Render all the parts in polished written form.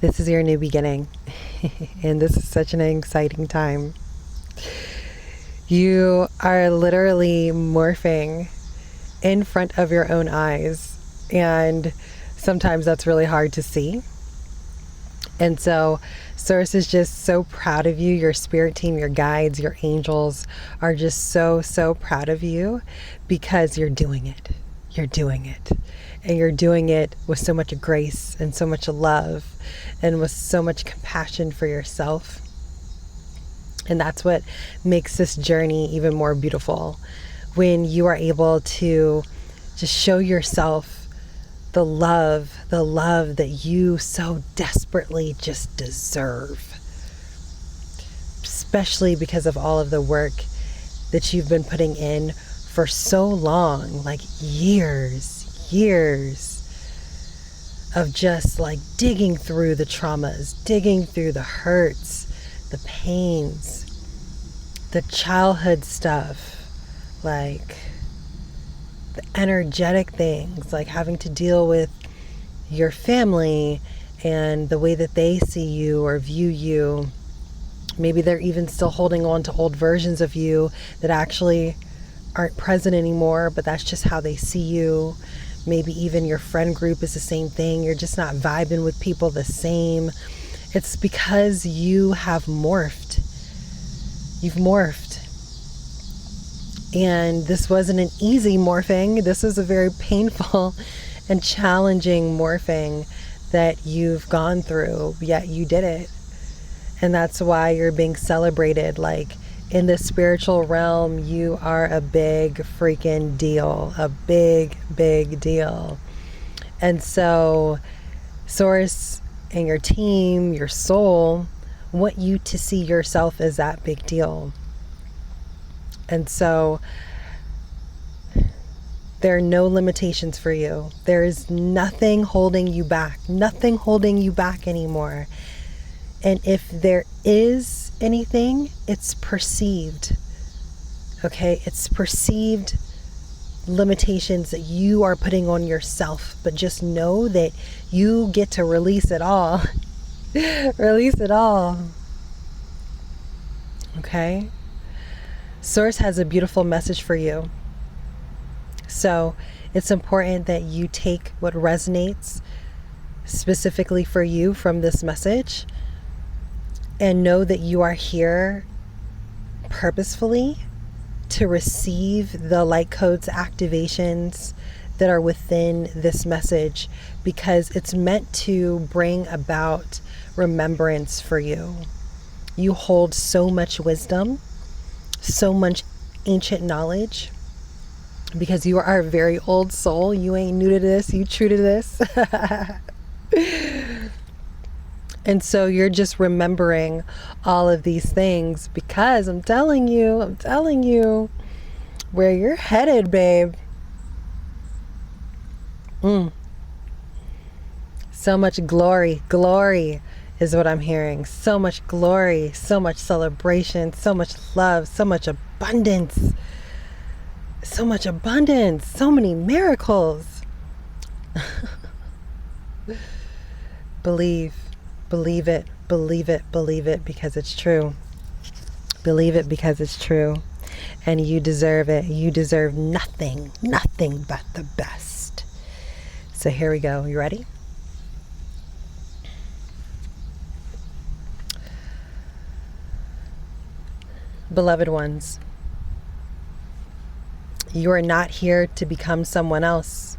This is your new beginning. And this is such an exciting time. You are literally morphing in front of your own eyes. And sometimes that's really hard to see. And so Source is just so proud of you. Your spirit team, your guides, your angels are just so, so proud of you because you're doing it. You're doing it. And you're doing it with so much grace and so much love and with so much compassion for yourself. And that's what makes this journey even more beautiful, when you are able to just show yourself the love that you so desperately just deserve, especially because of all of the work that you've been putting in for so long, like years of just like digging through the traumas, digging through the hurts, the pains, the childhood stuff, like the energetic things, like having to deal with your family and the way that they see you or view you. Maybe they're even still holding on to old versions of you that actually aren't present anymore, but that's just how they see you. Maybe even your friend group is the same thing. You're just not vibing with people the same. It's because you have morphed. You've morphed. And this wasn't an easy morphing. This was a very painful and challenging morphing that you've gone through, yet you did it. And that's why you're being celebrated. Like, in the spiritual realm, you are a big freaking deal. A big, big deal. And so Source and your team, your soul, want you to see yourself as that big deal. And so there are no limitations for you. There is nothing holding you back. Nothing holding you back anymore. And if there is anything, it's perceived. Okay? It's perceived limitations that you are putting on yourself. But just know that you get to release it all. Release it all. Okay? Source has a beautiful message for you. So it's important that you take what resonates specifically for you from this message, and know that you are here purposefully to receive the light codes activations that are within this message, because it's meant to bring about remembrance for you. You hold so much wisdom, so much ancient knowledge, because you are a very old soul. You ain't new to this, you true to this. And so you're just remembering all of these things because I'm telling you where you're headed, babe. So much glory is what I'm hearing. So much glory, so much celebration, so much love, so much abundance. So much abundance, so many miracles. Believe it, because it's true. Believe it because it's true. And you deserve it. You deserve nothing but the best. So here we go. You ready? Beloved ones, you are not here to become someone else.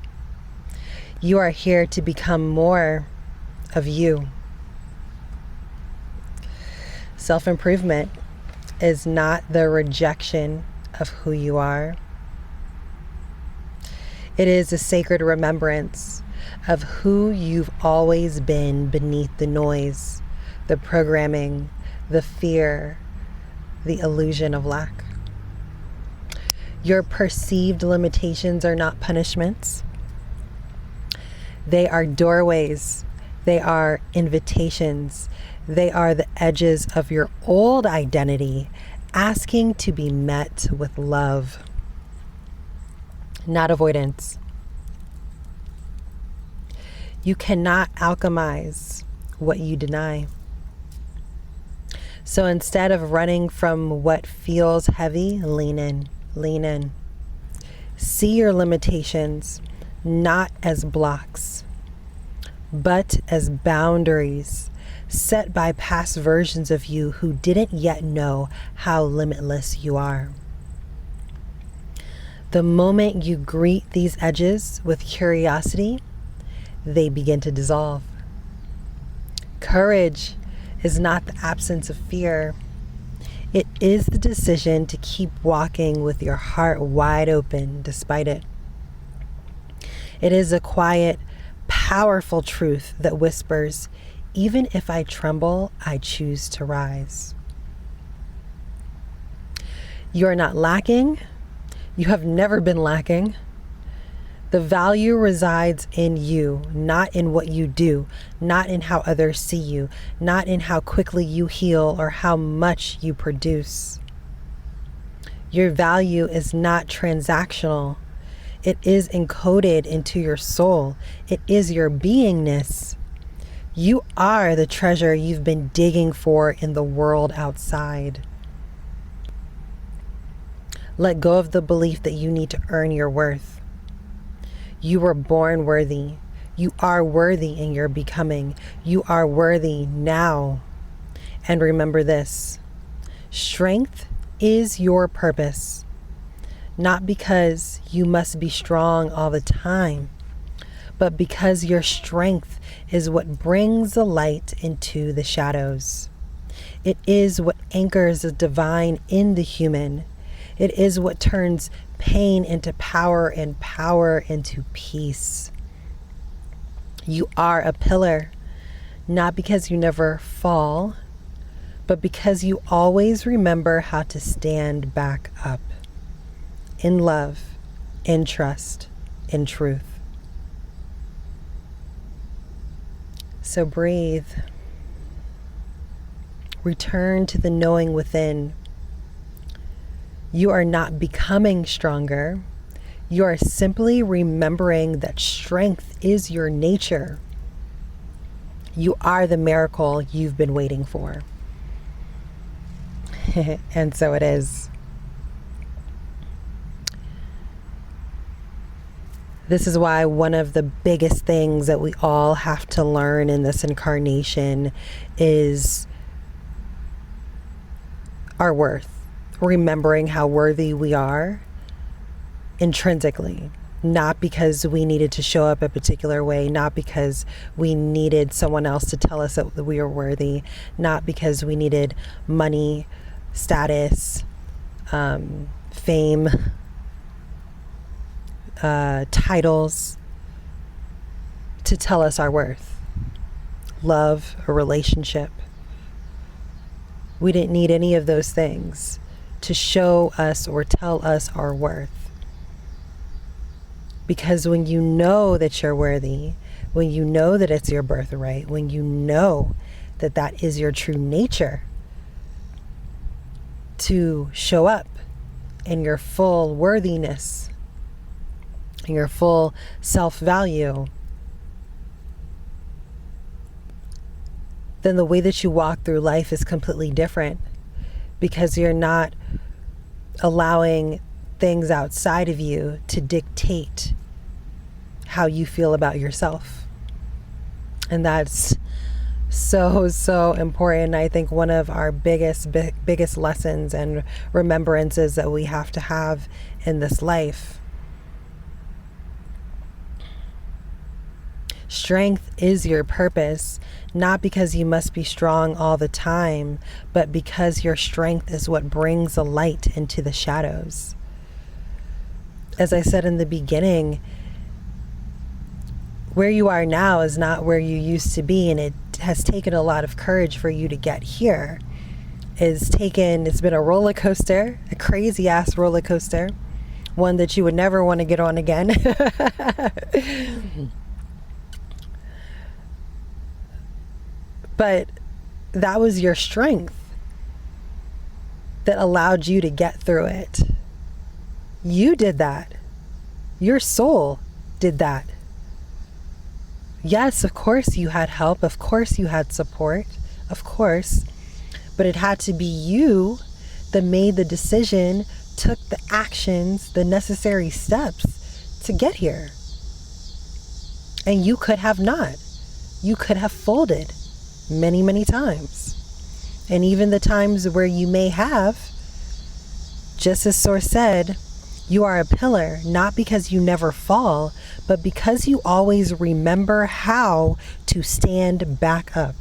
You are here to become more of you. Self-improvement is not the rejection of who you are. It is a sacred remembrance of who you've always been beneath the noise, the programming, the fear, the illusion of lack. Your perceived limitations are not punishments. They are doorways. They are invitations. They are the edges of your old identity asking to be met with love, not avoidance. You cannot alchemize what you deny. So instead of running from what feels heavy, lean in, lean in. See your limitations not as blocks, but as boundaries set by past versions of you who didn't yet know how limitless you are. The moment you greet these edges with curiosity, they begin to dissolve. Courage is not the absence of fear. It is the decision to keep walking with your heart wide open despite it. It is a quiet, powerful truth that whispers, even if I tremble, I choose to rise. You are not lacking. You have never been lacking. The value resides in you, not in what you do, not in how others see you, not in how quickly you heal or how much you produce. Your value is not transactional. It is encoded into your soul. It is your beingness. You are the treasure you've been digging for in the world outside. Let go of the belief that you need to earn your worth. You were born worthy. You are worthy in your becoming. You are worthy now. And remember this: strength is your purpose, not because you must be strong all the time, but because your strength is what brings the light into the shadows. It is what anchors the divine in the human. It is what turns pain into power and power into peace. You are a pillar, not because you never fall, but because you always remember how to stand back up in love, in trust, in truth. So breathe. Return to the knowing within. You are not becoming stronger. You are simply remembering that strength is your nature. You are the miracle you've been waiting for. And so it is. This is why one of the biggest things that we all have to learn in this incarnation is our worth. Remembering how worthy we are intrinsically, not because we needed to show up a particular way, not because we needed someone else to tell us that we are worthy, not because we needed money, status, fame, titles to tell us our worth, love, a relationship. We didn't need any of those things to show us or tell us our worth. Because when you know that you're worthy, when you know that it's your birthright, when you know that that is your true nature, to show up in your full worthiness, in your full self-value, then the way that you walk through life is completely different, because you're not allowing things outside of you to dictate how you feel about yourself. And that's so important. I think one of our biggest lessons and remembrances that we have to have in this life. Strength is your purpose, not because you must be strong all the time, but because your strength is what brings the light into the shadows. As I said in the beginning, where you are now is not where you used to be, and it has taken a lot of courage for you to get here. It's been a roller coaster, a crazy ass roller coaster, one that you would never want to get on again. But that was your strength that allowed you to get through it. You did that. Your soul did that. Yes, of course you had help. Of course you had support. Of course. But it had to be you that made the decision, took the actions, the necessary steps to get here. And you could have not. You could have folded many, many times. And even the times where you may have, just as Source said, you are a pillar, not because you never fall, but because you always remember how to stand back up.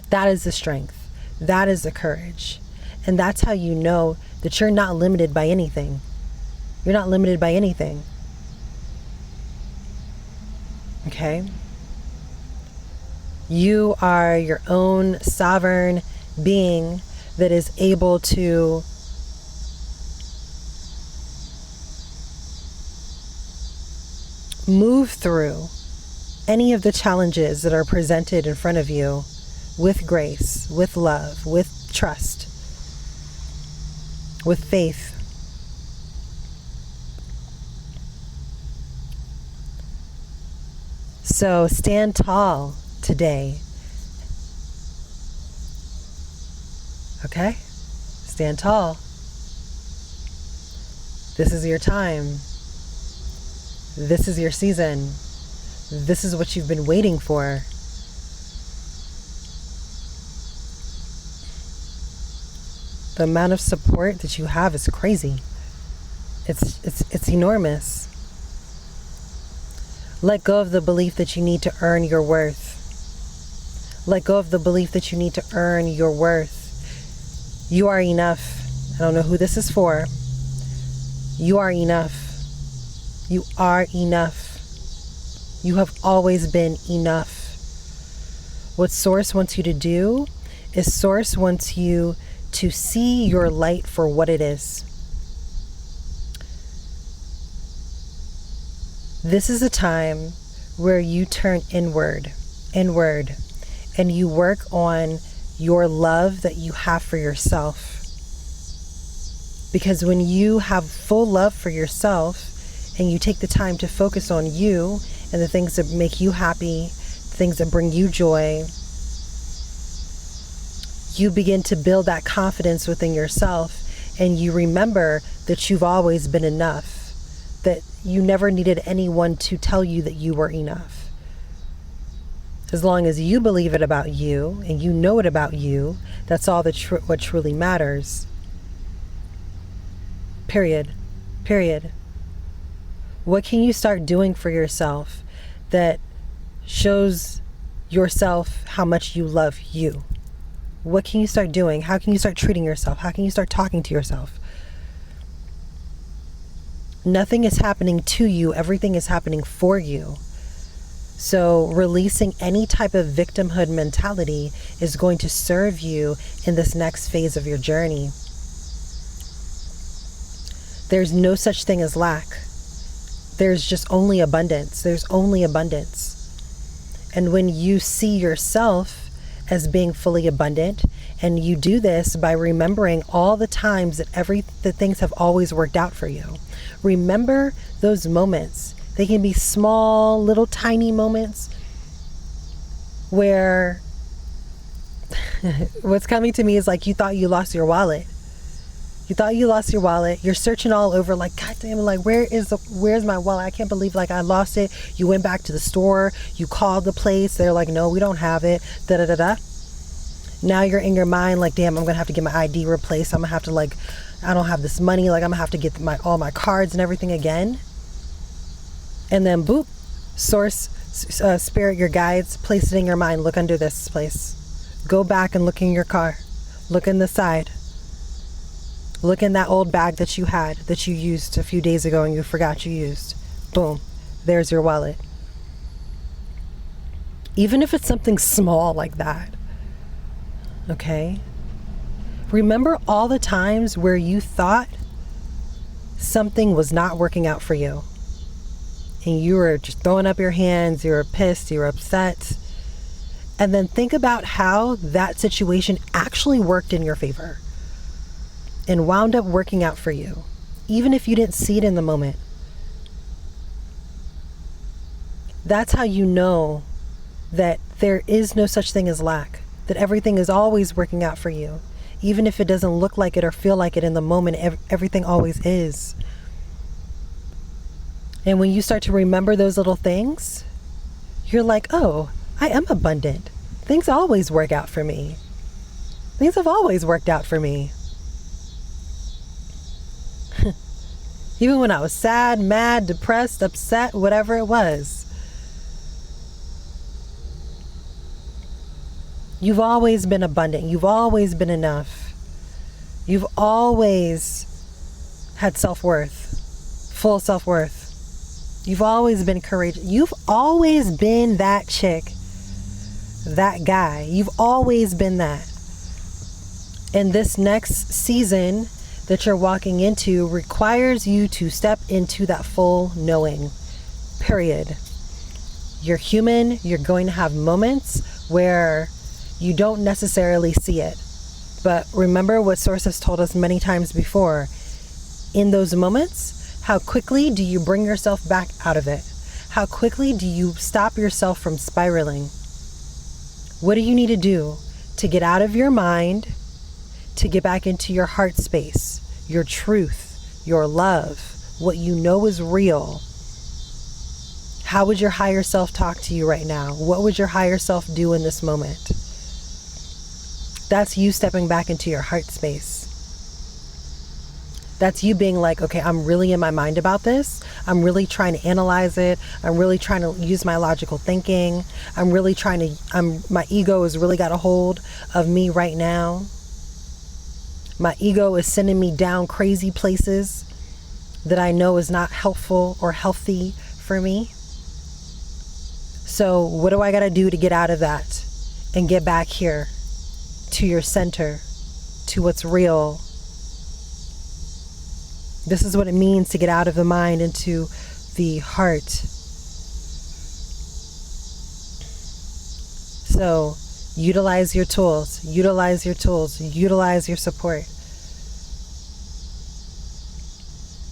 That is the strength. That is the courage. And that's how you know that you're not limited by anything. You're not limited by anything. Okay? You are your own sovereign being that is able to move through any of the challenges that are presented in front of you with grace, with love, with trust, with faith. So stand tall today. Okay? Stand tall. This is your time. This is your season. This is what you've been waiting for. The amount of support that you have is crazy. It's enormous. Let go of the belief that you need to earn your worth. Let go of the belief that you need to earn your worth. You are enough. I don't know who this is for. You are enough. You are enough. You have always been enough. What Source wants you to do is Source wants you to see your light for what it is. This is a time where you turn inward, and you work on your love that you have for yourself. Because when you have full love for yourself and you take the time to focus on you and the things that make you happy, things that bring you joy, you begin to build that confidence within yourself, and you remember that you've always been enough, that you never needed anyone to tell you that you were enough. As long as you believe it about you and you know it about you, that's all what truly matters. Period. What can you start doing for yourself that shows yourself how much you love you? What can you start doing? How can you start treating yourself? How can you start talking to yourself? Nothing is happening to you. Everything is happening for you. So releasing any type of victimhood mentality is going to serve you in this next phase of your journey. There's no such thing as lack. There's just only abundance. There's only abundance. And when you see yourself as being fully abundant, and you do this by remembering all the times that the things have always worked out for you. Remember those moments. They can be small, little tiny moments where what's coming to me is like you thought you lost your wallet. You thought you lost your wallet. You're searching all over like, God damn it, like where's my wallet? I can't believe like I lost it. You went back to the store. You called the place. They're like, no, we don't have it. Da da da da. Now you're in your mind like, damn, I'm going to have to get my ID replaced. I'm going to have to like, I don't have this money. Like I'm going to have to get all my cards and everything again. And then boop, Source, Spirit, your guides, place it in your mind. Look under this place. Go back and look in your car. Look in the side. Look in that old bag that you had, that you used a few days ago and you forgot you used. Boom, there's your wallet. Even if it's something small like that, okay? Remember all the times where you thought something was not working out for you. And you were just throwing up your hands, you were pissed, you were upset. And then think about how that situation actually worked in your favor and wound up working out for you, even if you didn't see it in the moment. That's how you know that there is no such thing as lack, that everything is always working out for you. Even if it doesn't look like it or feel like it in the moment, everything always is. And when you start to remember those little things, you're like, oh, I am abundant. Things always work out for me. Things have always worked out for me. Even when I was sad, mad, depressed, upset, whatever it was. You've always been abundant. You've always been enough. You've always had self-worth, full self-worth. You've always been courageous. You've always been that chick, that guy. You've always been that. And this next season that you're walking into requires you to step into that full knowing, period. You're human. You're going to have moments where you don't necessarily see it. But remember what Source has told us many times before. In those moments, how quickly do you bring yourself back out of it? How quickly do you stop yourself from spiraling? What do you need to do to get out of your mind, to get back into your heart space, your truth, your love, what you know is real? How would your higher self talk to you right now? What would your higher self do in this moment? That's you stepping back into your heart space. That's you being like, okay, I'm really in my mind about this. I'm really trying to analyze it. I'm really trying to use my logical thinking. My ego has really got a hold of me right now. My ego is sending me down crazy places that I know is not helpful or healthy for me. So what do I got to do to get out of that and get back here to your center, to what's real? This is what it means to get out of the mind into the heart. So utilize your tools, utilize your support.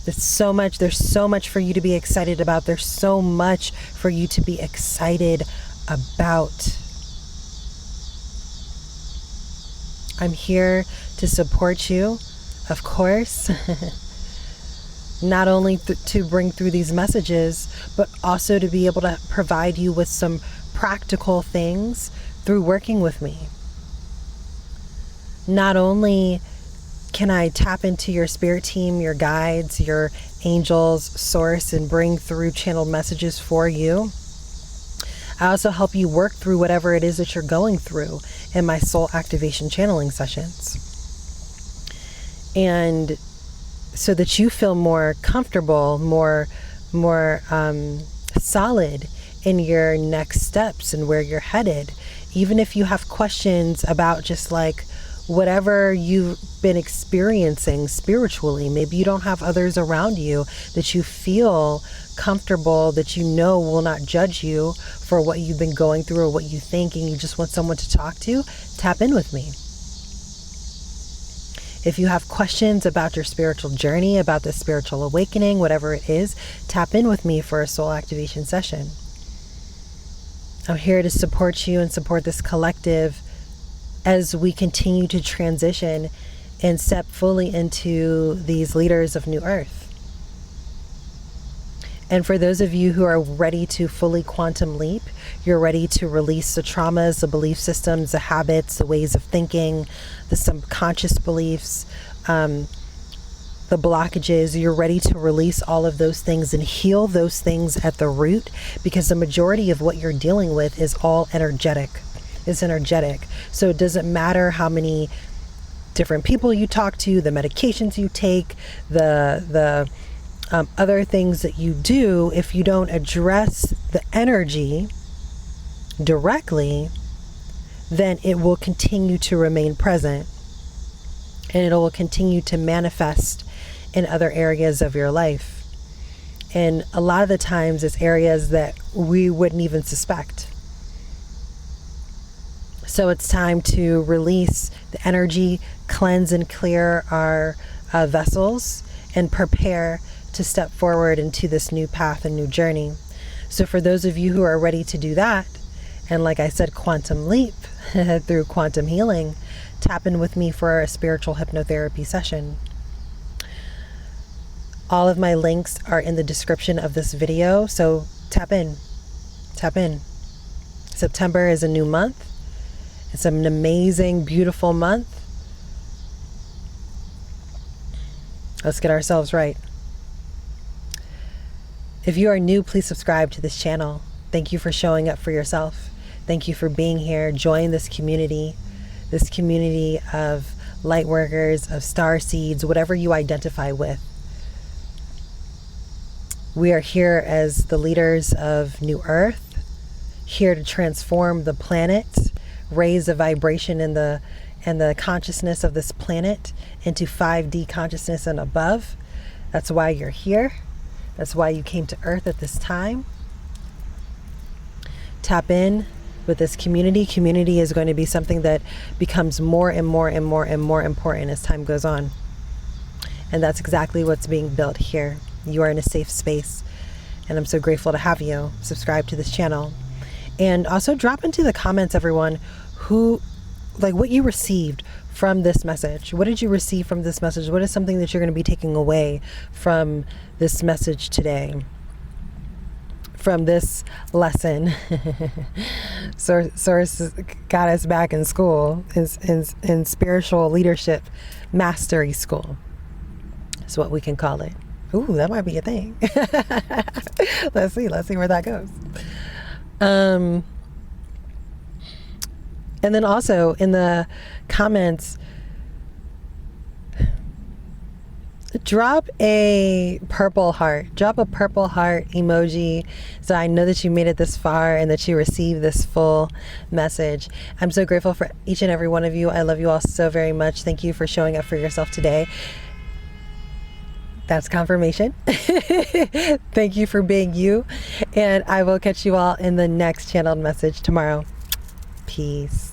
There's so much for you to be excited about. There's so much for you to be excited about. I'm here to support you, of course. Not only to bring through these messages, but also to be able to provide you with some practical things through working with me. Not only can I tap into your spirit team, your guides, your angels, source, and bring through channeled messages for you, I also help you work through whatever it is that you're going through in my soul activation channeling sessions. And so that you feel more comfortable, more solid in your next steps and where you're headed. Even if you have questions about just like whatever you've been experiencing spiritually, maybe you don't have others around you that you feel comfortable, that you know will not judge you for what you've been going through or what you think, and you just want someone to talk to, tap in with me. If you have questions about your spiritual journey, about the spiritual awakening, whatever it is, tap in with me for a soul activation session. I'm here to support you and support this collective as we continue to transition and step fully into these leaders of New Earth. And for those of you who are ready to fully quantum leap, you're ready to release the traumas, the belief systems, the habits, the ways of thinking, the subconscious beliefs, the blockages, you're ready to release all of those things and heal those things at the root, because the majority of what you're dealing with is all energetic. It's energetic. So it doesn't matter how many different people you talk to, the medications you take, the other things that you do, if you don't address the energy directly, then it will continue to remain present and it will continue to manifest in other areas of your life. And a lot of the times it's areas that we wouldn't even suspect. So it's time to release the energy, cleanse and clear our vessels, and prepare to step forward into this new path and new journey. So for those of you who are ready to do that, and like I said, quantum leap through quantum healing, tap in with me for a spiritual hypnotherapy session. All of my links are in the description of this video, so tap in. September is a new month. It's an amazing, beautiful month. Let's get ourselves right. If you are new, please subscribe to this channel. Thank you for showing up for yourself. Thank you for being here. Join this community of light workers, of star seeds, whatever you identify with. We are here as the leaders of New Earth, here to transform the planet, raise the vibration and the consciousness of this planet into 5D consciousness and above. That's why you're here. That's why you came to Earth at this time. Tap in with this community. Community is going to be something that becomes more and more and more and more important as time goes on. And that's exactly what's being built here. You are in a safe space, and I'm so grateful to have you. Subscribe to this channel. And also drop into the comments, everyone, what you received from this message. What did you receive from this message? What is something that you're going to be taking away from this message today? From this lesson. Source got us back in school, in spiritual leadership mastery school. That's what we can call it. Ooh, that might be a thing. Let's see where that goes. And then also in the comments, drop a purple heart emoji, so I know that you made it this far and that you received this full message. I'm so grateful for each and every one of you. I love you all so very much. Thank you for showing up for yourself today. That's confirmation. Thank you for being you. And I will catch you all in the next channeled message tomorrow. Peace.